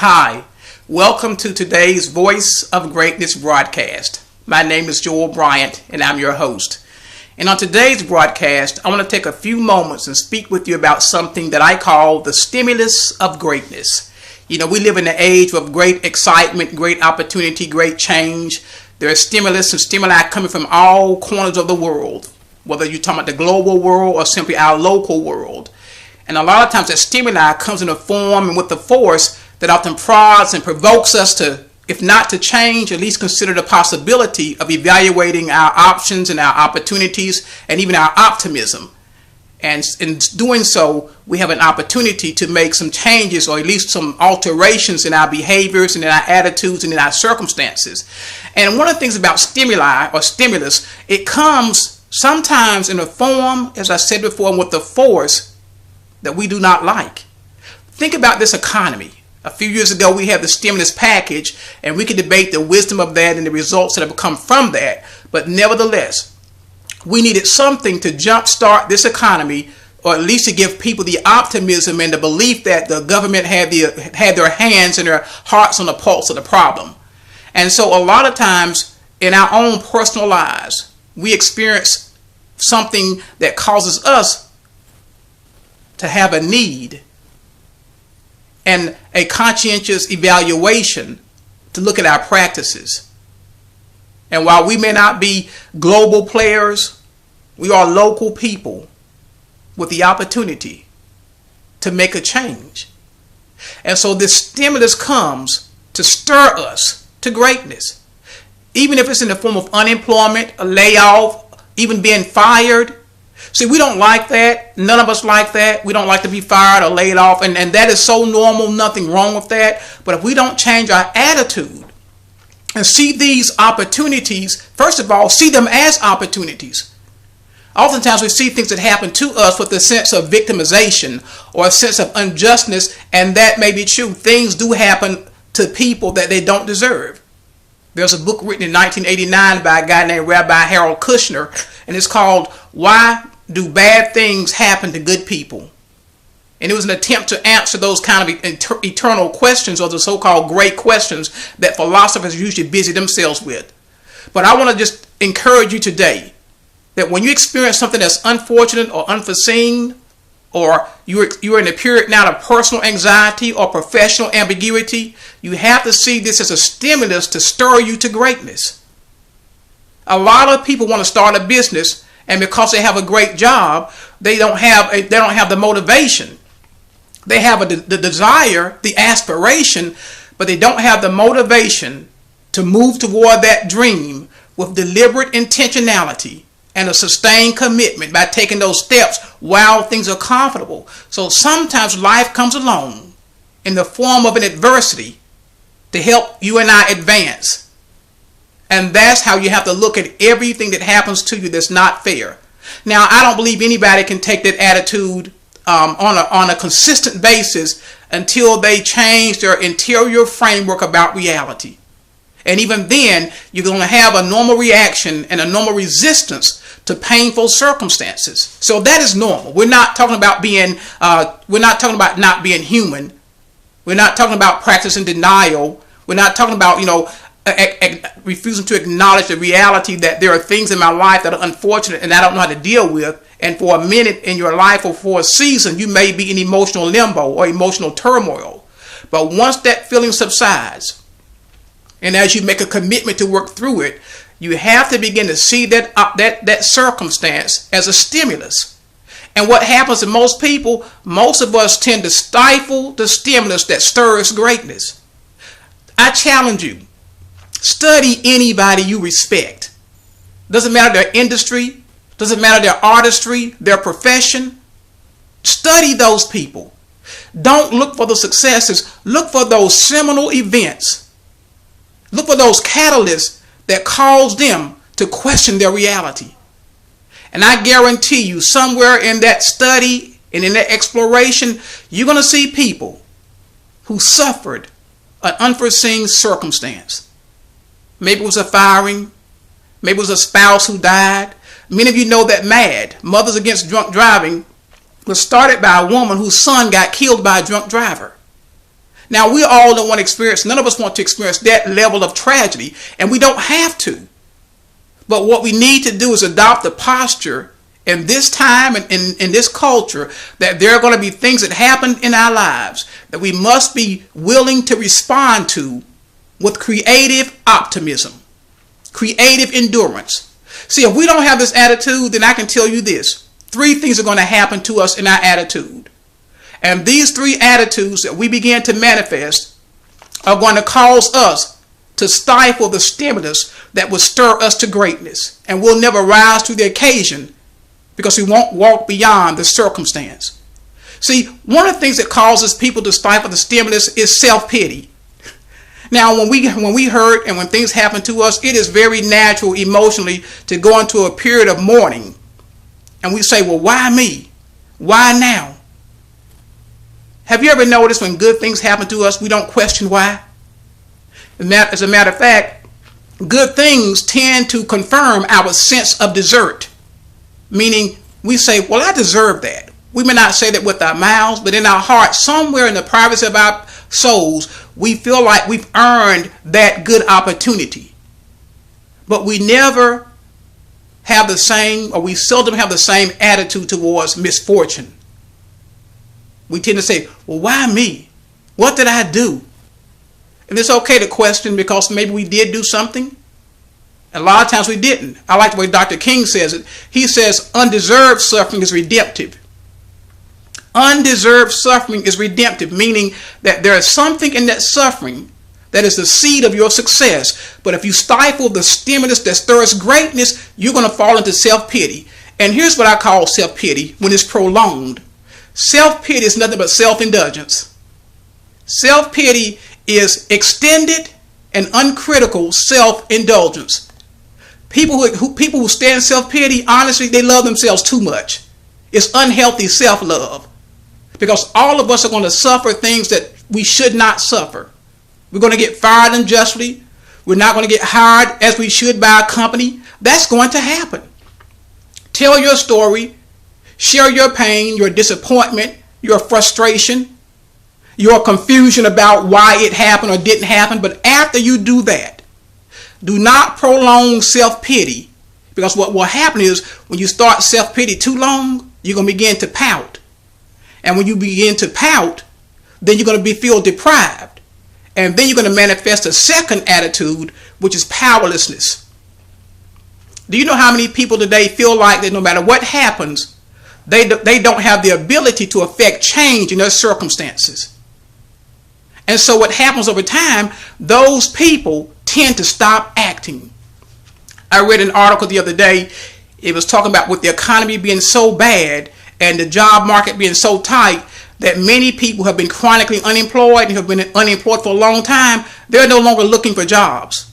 Hi, welcome to today's Voice of Greatness broadcast. My name is Joel Bryant and I'm your host. And on today's broadcast, I want to take a few moments and speak with you about something that I call the stimulus of greatness. You know, we live in an age of great excitement, great opportunity, great change. There are stimulus and stimuli coming from all corners of the world, whether you're talking about the global world or simply our local world. And a lot of times that stimuli comes in a form and with the force that often prods and provokes us to, if not to change, at least consider the possibility of evaluating our options and our opportunities and even our optimism. And in doing so, we have an opportunity to make some changes or at least some alterations in our behaviors and in our attitudes and in our circumstances. And one of the things about stimuli or stimulus, it comes sometimes in a form, as I said before, with the force that we do not like. Think about this economy. A few years ago, we had the stimulus package, and we could debate the wisdom of that and the results that have come from that. But nevertheless, we needed something to jumpstart this economy, or at least to give people the optimism and the belief that the government had their hands and their hearts on the pulse of the problem. And so a lot of times in our own personal lives, we experience something that causes us to have a need and a conscientious evaluation to look at our practices. And while we may not be global players, we are local people with the opportunity to make a change. And so this stimulus comes to stir us to greatness. Even if it's in the form of unemployment, a layoff, even being fired. See, we don't like that. None of us like that. We don't like to be fired or laid off. And that is so normal. Nothing wrong with that. But if we don't change our attitude and see these opportunities, first of all, see them as opportunities. Oftentimes we see things that happen to us with a sense of victimization or a sense of unjustness. And that may be true. Things do happen to people that they don't deserve. There's a book written in 1989 by a guy named Rabbi Harold Kushner. And it's called Why Do Bad Things Happen to Good People? And it was an attempt to answer those kind of eternal questions, or the so-called great questions that philosophers usually busy themselves with. But I want to just encourage you today that when you experience something that's unfortunate or unforeseen, or you're in a period now of personal anxiety or professional ambiguity, you have to see this as a stimulus to stir you to greatness. A lot of people want to start a business, and because they have a great job, they don't have the motivation. They have the desire, the aspiration, but they don't have the motivation to move toward that dream with deliberate intentionality and a sustained commitment by taking those steps while things are comfortable. So sometimes life comes along in the form of an adversity to help you and I advance. And that's how you have to look at everything that happens to you that's not fair. Now, I don't believe anybody can take that attitude on a consistent basis until they change their interior framework about reality. And even then, you're going to have a normal reaction and a normal resistance to painful circumstances. So that is normal. We're not talking about not being human. We're not talking about practicing denial. We're not talking about, refusing to acknowledge the reality that there are things in my life that are unfortunate and I don't know how to deal with. And for a minute in your life or for a season, you may be in emotional limbo or emotional turmoil. But once that feeling subsides, and as you make a commitment to work through it, you have to begin to see that circumstance as a stimulus. And what happens to most people, most of us tend to stifle the stimulus that stirs greatness. I challenge you, study anybody you respect. Doesn't matter their industry, doesn't matter their artistry, their profession. Study those people. Don't look for the successes. Look for those seminal events. Look for those catalysts that cause them to question their reality. And I guarantee you, somewhere in that study and in that exploration, you're going to see people who suffered an unforeseen circumstance. Maybe it was a firing. Maybe it was a spouse who died. Many of you know that MAD, Mothers Against Drunk Driving, was started by a woman whose son got killed by a drunk driver. Now, we all don't want to experience, none of us want to experience that level of tragedy, and we don't have to. But what we need to do is adopt the posture in this time and in this culture that there are going to be things that happen in our lives that we must be willing to respond to with creative optimism, creative endurance. See, if we don't have this attitude, then I can tell you this. 3 things are going to happen to us in our attitude. And these 3 attitudes that we begin to manifest are going to cause us to stifle the stimulus that will stir us to greatness. And we'll never rise to the occasion because we won't walk beyond the circumstance. See, one of the things that causes people to stifle the stimulus is self-pity. Now, when we hurt and when things happen to us, it is very natural emotionally to go into a period of mourning. And we say, well, why me? Why now? Have you ever noticed when good things happen to us, we don't question why? As a matter of fact, good things tend to confirm our sense of desert. Meaning, we say, well, I deserve that. We may not say that with our mouths, but in our hearts, somewhere in the privacy of our souls, we feel like we've earned that good opportunity. But we never have the same, or we seldom have the same attitude towards misfortune. We tend to say, well, why me? What did I do? And it's okay to question because maybe we did do something. A lot of times we didn't. I like the way Dr. King says it. He says undeserved suffering is redemptive. Undeserved suffering is redemptive, meaning that there is something in that suffering that is the seed of your success. But if you stifle the stimulus that stirs greatness, you're going to fall into self-pity. And here's what I call self-pity when it's prolonged. Self-pity is nothing but self-indulgence. Self-pity is extended and uncritical self-indulgence. People who stand in self-pity, honestly, they love themselves too much. It's unhealthy self-love. Because all of us are going to suffer things that we should not suffer. We're going to get fired unjustly. We're not going to get hired as we should by a company. That's going to happen. Tell your story. Share your pain, your disappointment, your frustration, your confusion about why it happened or didn't happen. But after you do that, do not prolong self-pity. Because what will happen is when you start self-pity too long, you're going to begin to pout. And when you begin to pout, then you're going to feel deprived. And then you're going to manifest a second attitude, which is powerlessness. Do you know how many people today feel like that no matter what happens, they don't have the ability to affect change in their circumstances? And so what happens over time, those people tend to stop acting. I read an article the other day. It was talking about with the economy being so bad and the job market being so tight that many people have been chronically unemployed and have been unemployed for a long time. They're no longer looking for jobs.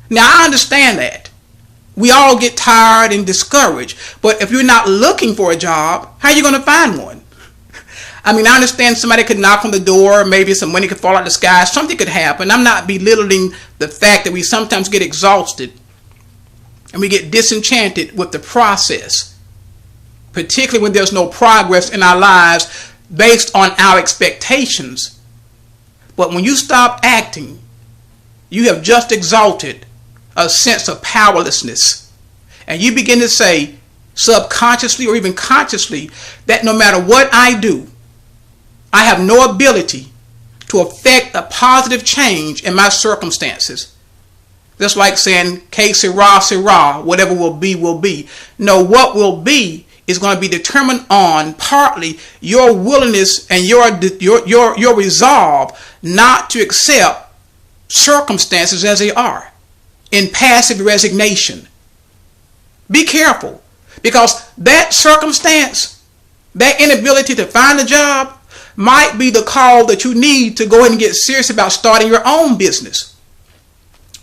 Now, I understand that. We all get tired and discouraged. But if you're not looking for a job, how are you going to find one? I mean, I understand somebody could knock on the door, maybe some money could fall out of the sky, something could happen. I'm not belittling the fact that we sometimes get exhausted and we get disenchanted with the process, particularly when there's no progress in our lives based on our expectations. But when you stop acting, you have just exalted a sense of powerlessness. And you begin to say, subconsciously or even consciously, that no matter what I do, I have no ability to affect a positive change in my circumstances. Just like saying, que sera, sera, whatever will be, will be. No, what will be is going to be determined on partly your willingness and your resolve not to accept circumstances as they are in passive resignation. Be careful, because that circumstance, that inability to find a job, might be the call that you need to go ahead and get serious about starting your own business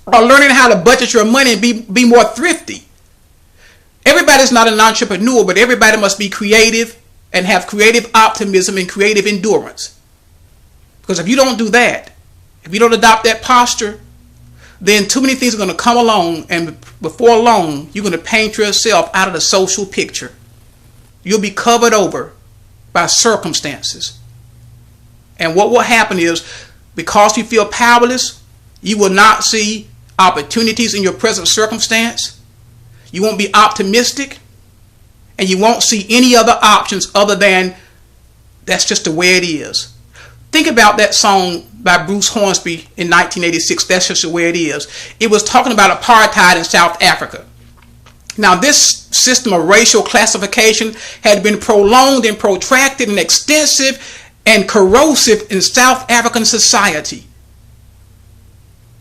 or learning how to budget your money and be more thrifty. Everybody's not an entrepreneur, but everybody must be creative and have creative optimism and creative endurance. Because if you don't do that, if you don't adopt that posture, then too many things are going to come along, and before long, you're going to paint yourself out of the social picture. You'll be covered over by circumstances. And what will happen is Because you feel powerless, you will not see opportunities in your present circumstance. You won't be optimistic, and you won't see any other options other than that's just the way it is. Think about that song by Bruce Hornsby in 1986, That's Just the Way It Is. It was talking about apartheid in South Africa. Now, this system of racial classification had been prolonged and protracted and extensive and corrosive in South African society.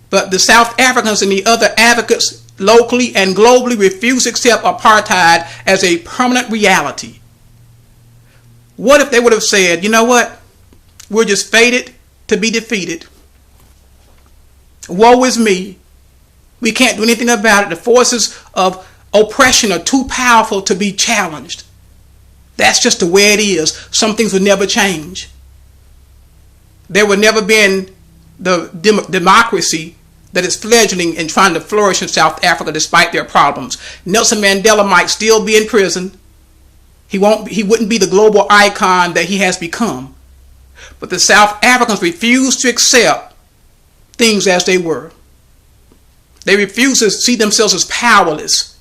But the South Africans and the other advocates locally and globally refuse to accept apartheid as a permanent reality. What if they would have said, you know what? We're just fated to be defeated. Woe is me. We can't do anything about it. The forces of oppression are too powerful to be challenged. That's just the way it is. Some things will never change. There will never been the democracy that is fledgling and trying to flourish in South Africa despite their problems. Nelson Mandela might still be in prison. He wouldn't be the global icon that he has become. But the South Africans refuse to accept things as they were. They refuse to see themselves as powerless.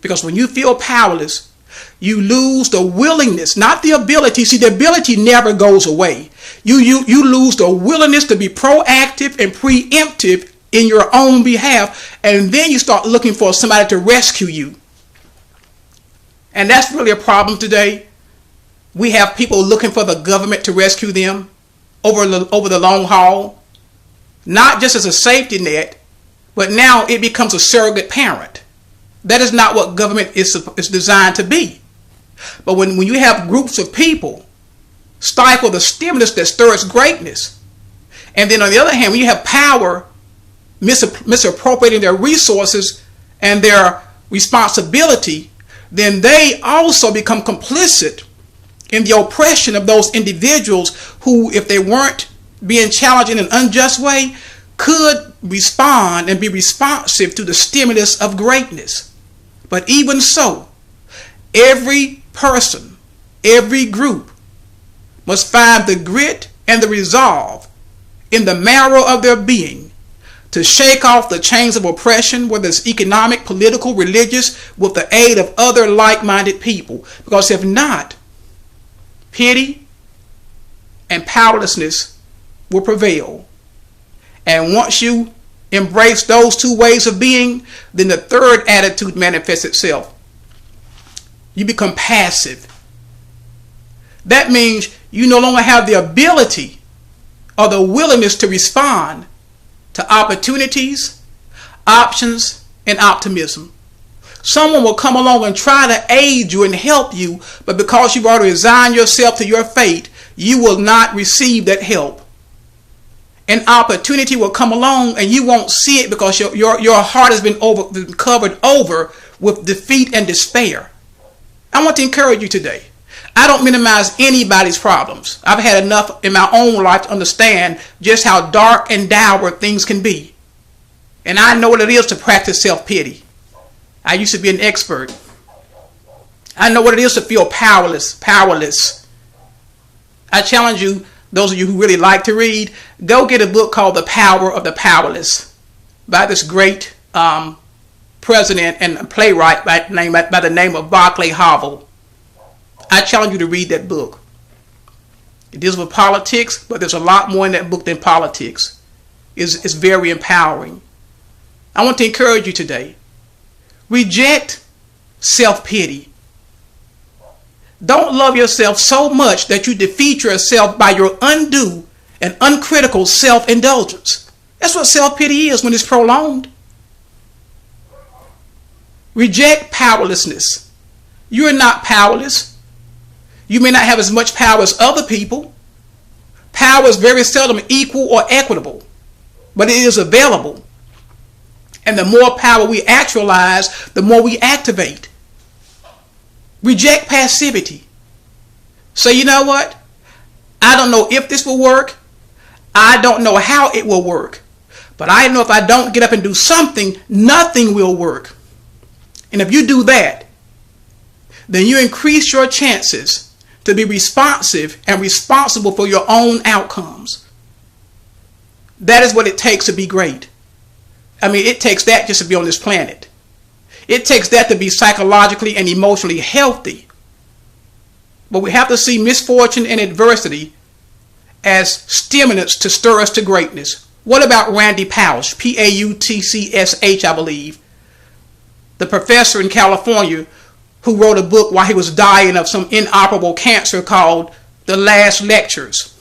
Because when you feel powerless, you lose the willingness, not the ability. See, the ability never goes away. You lose the willingness to be proactive and preemptive in your own behalf, and then you start looking for somebody to rescue you. And that's really a problem today. We have people looking for the government to rescue them over the long haul, not just as a safety net, but now it becomes a surrogate parent. That is not what government is designed to be. But when you have groups of people stifle the stimulus that stirs greatness, and then on the other hand, when you have power misappropriating their resources and their responsibility, then they also become complicit in the oppression of those individuals who, if they weren't being challenged in an unjust way, could respond and be responsive to the stimulus of greatness. But even so, every person, every group must find the grit and the resolve in the marrow of their being to shake off the chains of oppression, whether it's economic, political, religious, with the aid of other like-minded people. Because if not, pity and powerlessness will prevail. And once you embrace those two ways of being, then the third attitude manifests itself. You become passive. That means you no longer have the ability or the willingness to respond to opportunities, options, and optimism. Someone will come along and try to aid you and help you, but because you've already resigned yourself to your fate, you will not receive that help. An opportunity will come along and you won't see it because your heart has been covered over with defeat and despair. I want to encourage you today. I don't minimize anybody's problems. I've had enough in my own life to understand just how dark and dour things can be. And I know what it is to practice self-pity. I used to be an expert. I know what it is to feel powerless. I challenge you, those of you who really like to read, go get a book called The Power of the Powerless by this great president and playwright by the name of Václav Havel. I challenge you to read that book. It deals with politics, but there's a lot more in that book than politics. It's very empowering. I want to encourage you today. Reject self-pity. Don't love yourself so much that you defeat yourself by your undue and uncritical self-indulgence. That's what self-pity is when it's prolonged. Reject powerlessness. You are not powerless. You may not have as much power as other people. Power is very seldom equal or equitable, but it is available. And the more power we actualize, the more we activate. Reject passivity. Say, you know what? I don't know if this will work. I don't know how it will work. But I know if I don't get up and do something, nothing will work. And if you do that, then you increase your chances to be responsive and responsible for your own outcomes. That is what it takes to be great. I mean, it takes that just to be on this planet. It takes that to be psychologically and emotionally healthy. But we have to see misfortune and adversity as stimulants to stir us to greatness. What about Randy Pausch, P-A-U-T-C-S-H, I believe, the professor in California who wrote a book while he was dying of some inoperable cancer called The Last Lectures.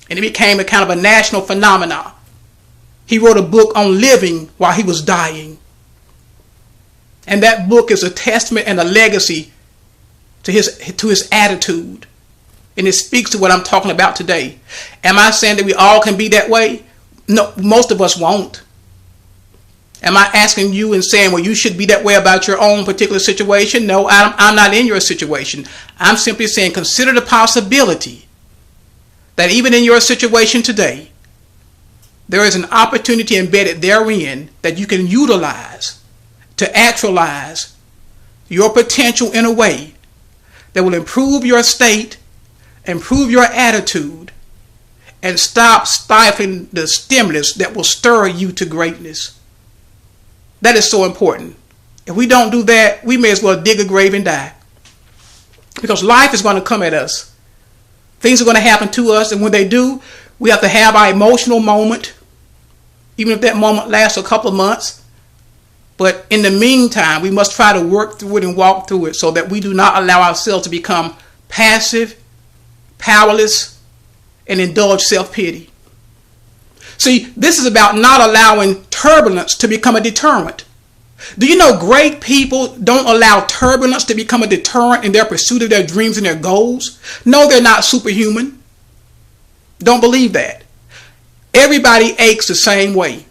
And it became a kind of a national phenomenon. He wrote a book on living while he was dying. And that book is a testament and a legacy to his attitude. And it speaks to what I'm talking about today. Am I saying that we all can be that way? No, most of us won't. Am I asking you and saying, well, you should be that way about your own particular situation? No, I'm not in your situation. I'm simply saying consider the possibility that even in your situation today, there is an opportunity embedded therein that you can utilize to actualize your potential in a way that will improve your state, improve your attitude, and stop stifling the stimulus that will stir you to greatness. That is so important. If we don't do that, we may as well dig a grave and die. Because life is going to come at us. Things are going to happen to us, and when they do, we have to have our emotional moment, even if that moment lasts a couple of months. But in the meantime, we must try to work through it and walk through it so that we do not allow ourselves to become passive, powerless, and indulge self-pity. See, this is about not allowing turbulence to become a deterrent. Do you know great people don't allow turbulence to become a deterrent in their pursuit of their dreams and their goals? No, they're not superhuman. Don't believe that. Everybody aches the same way.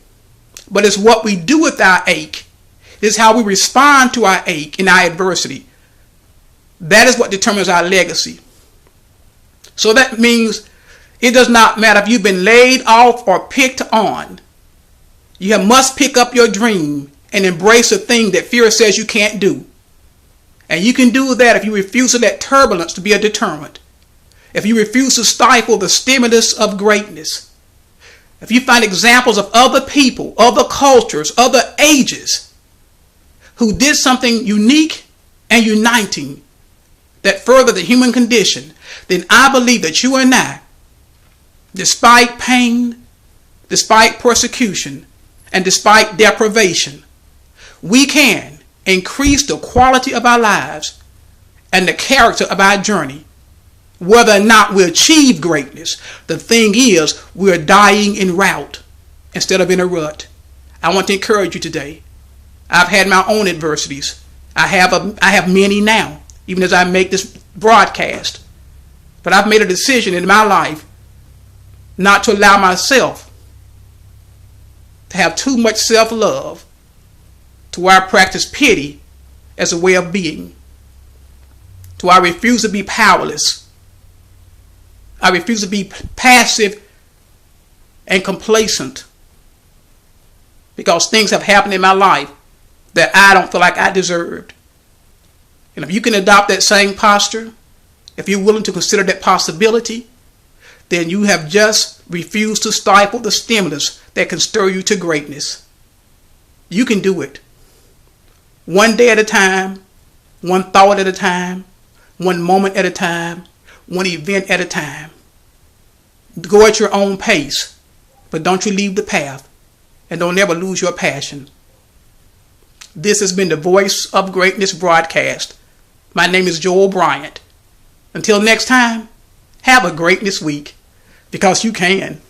But it's what we do with our ache. It's how we respond to our ache and our adversity. That is what determines our legacy. So that means it does not matter if you've been laid off or picked on. You must pick up your dream and embrace a thing that fear says you can't do. And you can do that if you refuse to let turbulence to be a deterrent. If you refuse to stifle the stimulus of greatness. If you find examples of other people, other cultures, other ages who did something unique and uniting that furthered the human condition, then I believe that you and I, despite pain, despite persecution, and despite deprivation, we can increase the quality of our lives and the character of our journey. Whether or not we achieve greatness, the thing is we're dying en route instead of in a rut. I want to encourage you today. I've had my own adversities. I have many now, even as I make this broadcast. But I've made a decision in my life not to allow myself to have too much self-love to where I practice pity as a way of being. To where I refuse to be powerless. I refuse to be passive and complacent because things have happened in my life that I don't feel like I deserved. And if you can adopt that same posture, if you're willing to consider that possibility, then you have just refused to stifle the stimulus that can stir you to greatness. You can do it. One day at a time, one thought at a time, one moment at a time, one event at a time. Go at your own pace, but don't you leave the path, and don't ever lose your passion. This has been the Voice of Greatness broadcast. My name is Joel Bryant. Until next time, have a greatness week, because you can.